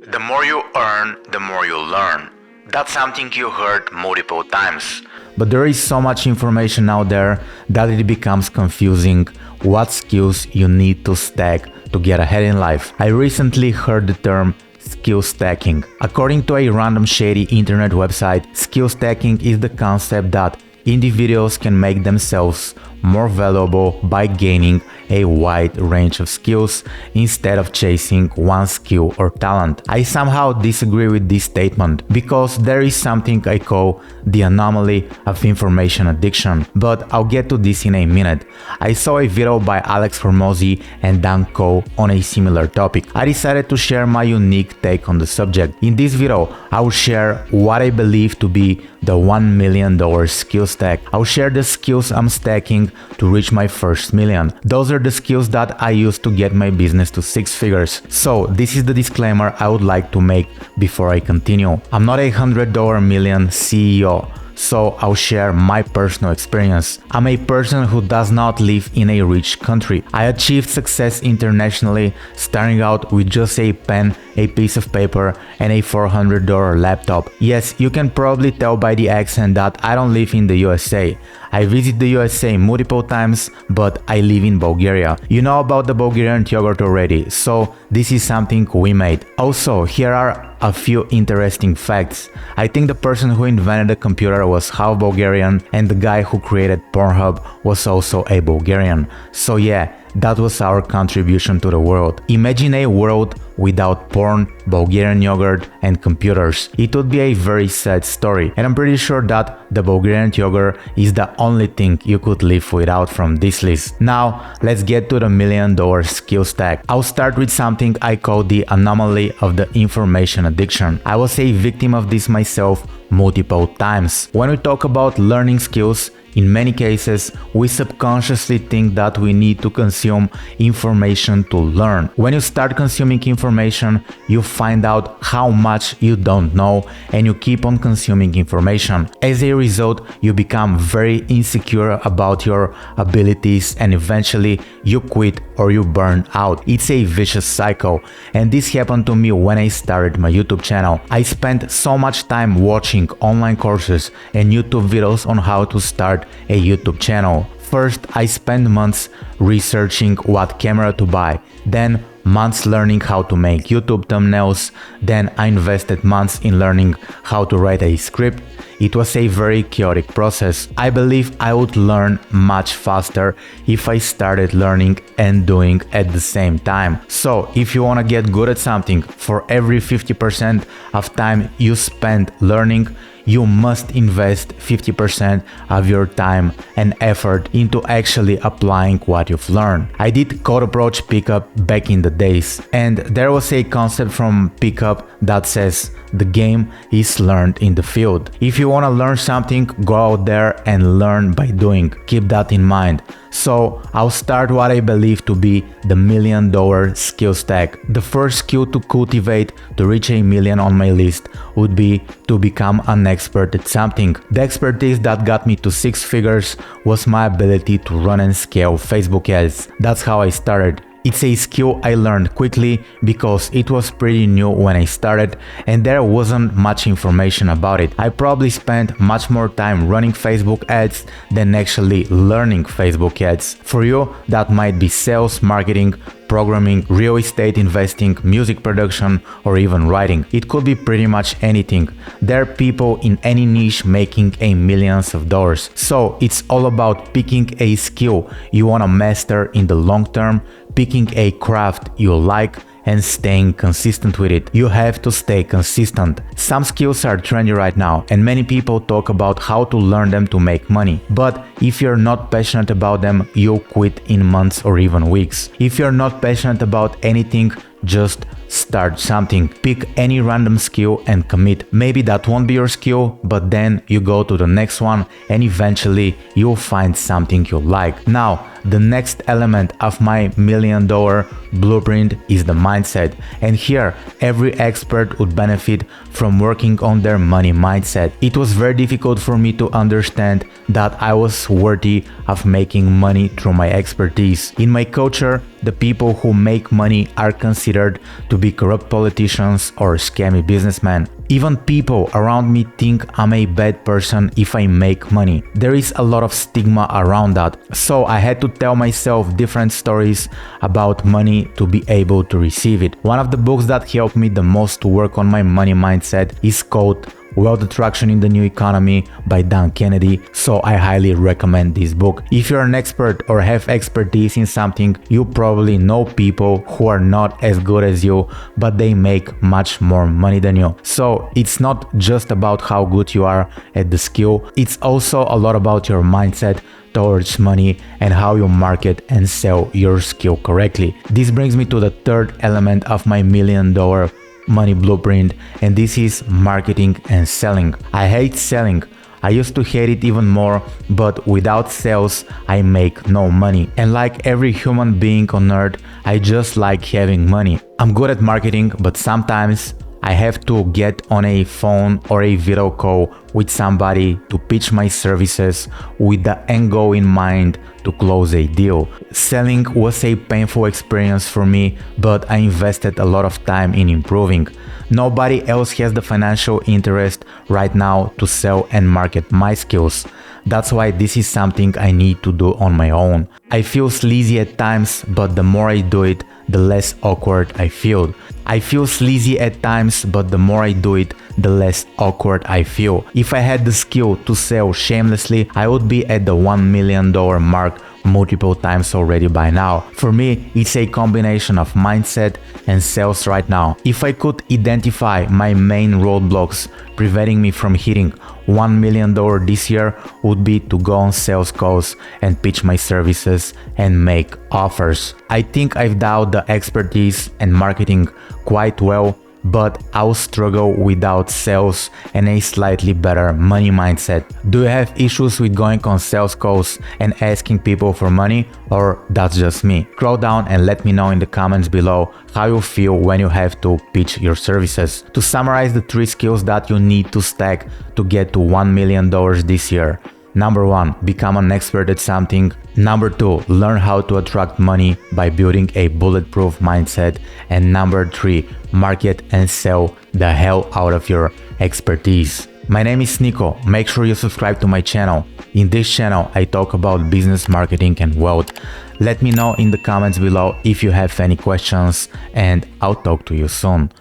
The more you earn, the more you learn. That's something you heard multiple times. But there is so much information out there that it becomes confusing what skills you need to stack to get ahead in life. I recently heard the term skill stacking. According to a random shady internet website, skill stacking is the concept that individuals can make themselves more valuable by gaining a wide range of skills instead of chasing one skill or talent. I somehow disagree with this statement because there is something I call the anomaly of information addiction, but I'll get to this in a minute. I saw a video by Alex Hormozi and Niko on a similar topic. I decided to share my unique take on the subject. In this video, I'll share what I believe to be the $1 million skill stack. I'll share the skills I'm stacking to reach my first million. Those are the skills that I use to get my business to 6 figures. So this is the disclaimer I would like to make before I continue. I'm not a $100 million CEO, so I'll share my personal experience. I'm a person who does not live in a rich country. I achieved success internationally, starting out with just a pen, a piece of paper, and a $400 laptop. Yes, you can probably tell by the accent that I don't live in the USA. I visit the USA multiple times, but I live in Bulgaria. You know about the Bulgarian yogurt already, so this is something we made. Also, here are a few interesting facts. I think the person who invented the computer was half Bulgarian, and the guy who created Pornhub was also a Bulgarian. So yeah, that was our contribution to the world. Imagine a world without porn, Bulgarian yogurt, and computers. It would be a very sad story, and I'm pretty sure that the Bulgarian yogurt is the only thing you could live without from this list. Now, let's get to the $1 million skill stack. I'll start with something I call the anomaly of the information addiction. I was a victim of this myself multiple times. When we talk about learning skills, in many cases, we subconsciously think that we need to consume information to learn. When you start consuming information, you find out how much you don't know and you keep on consuming information. As a result, you become very insecure about your abilities and eventually you quit or you burn out. It's a vicious cycle, and this happened to me when I started my YouTube channel. I spent so much time watching online courses and YouTube videos on how to start a YouTube channel. First, I spent months researching what camera to buy, then months learning how to make YouTube thumbnails, then I invested months in learning how to write a script. It was a very chaotic process. I believe I would learn much faster if I started learning and doing at the same time. So if you want to get good at something, for every 50% of time you spend learning, you must invest 50% of your time and effort into actually applying what you've learned. I did code approach pickup back in the days, and there was a concept from pickup that says the game is learned in the field. If you want to learn something, go out there and learn by doing. Keep that in mind. So I'll start what I believe to be the $1 million skill stack. The first skill to cultivate to reach a million on my list would be to become an expert at something. The expertise that got me to 6 figures was my ability to run and scale Facebook ads. That's how I started. It's a skill I learned quickly because it was pretty new when I started and there wasn't much information about it. I probably spent much more time running Facebook ads than actually learning Facebook ads. For you, that might be sales, marketing, programming, real estate investing, music production, or even writing. It could be pretty much anything. There are people in any niche making millions of dollars. So it's all about picking a skill you want to master in the long term, picking a craft you like, and staying consistent with it. You have to stay consistent. Some skills are trendy right now and many people talk about how to learn them to make money. But if you're not passionate about them, you'll quit in months or even weeks. If you're not passionate about anything, just start something. Pick any random skill and commit. Maybe that won't be your skill, but then you go to the next one and eventually you'll find something you like. Now, the next element of my $1 million blueprint is the mindset. And here, every expert would benefit from working on their money mindset. It was very difficult for me to understand that I was worthy of making money through my expertise. In my culture, the people who make money are considered to be corrupt politicians or scammy businessmen. Even people around me think I'm a bad person if I make money. There is a lot of stigma around that, so I had to tell myself different stories about money to be able to receive it. One of the books that helped me the most to work on my money mindset is called Wealth Attraction in the New Economy by Dan Kennedy, so I highly recommend this book. If you're an expert or have expertise in something, you probably know people who are not as good as you, but they make much more money than you. So it's not just about how good you are at the skill, it's also a lot about your mindset towards money and how you market and sell your skill correctly. This brings me to the third element of my $1 million money blueprint, and this is marketing and selling. I hate selling. I used to hate it even more, but without sales, I make no money. And like every human being on earth, I just like having money. I'm good at marketing, but sometimes I have to get on a phone or a video call with somebody to pitch my services with the end goal in mind to close a deal. Selling was a painful experience for me, but I invested a lot of time in improving. Nobody else has the financial interest right now to sell and market my skills. That's why this is something I need to do on my own. I feel sleazy at times, but the more I do it, the less awkward I feel. I feel sleazy at times, but the more I do it, the less awkward I feel. If I had the skill to sell shamelessly, I would be at the $1 million mark multiple times already by now. For me, it's a combination of mindset and sales right now. If I could identify my main roadblocks preventing me from hitting $1 million this year, would be to go on sales calls and pitch my services and make offers. I think I've dialed the expertise and marketing quite well, but I'll struggle without sales and a slightly better money mindset. Do you have issues with going on sales calls and asking people for money, or that's just me? Scroll down and let me know in the comments below how you feel when you have to pitch your services. To summarize the 3 skills that you need to stack to get to $1 million this year. Number 1, become an expert at something. Number 2, learn how to attract money by building a bulletproof mindset. And number 3, market and sell the hell out of your expertise. My name is Niko. Make sure you subscribe to my channel. In this channel, I talk about business, marketing and wealth. Let me know in the comments below if you have any questions, and I'll talk to you soon.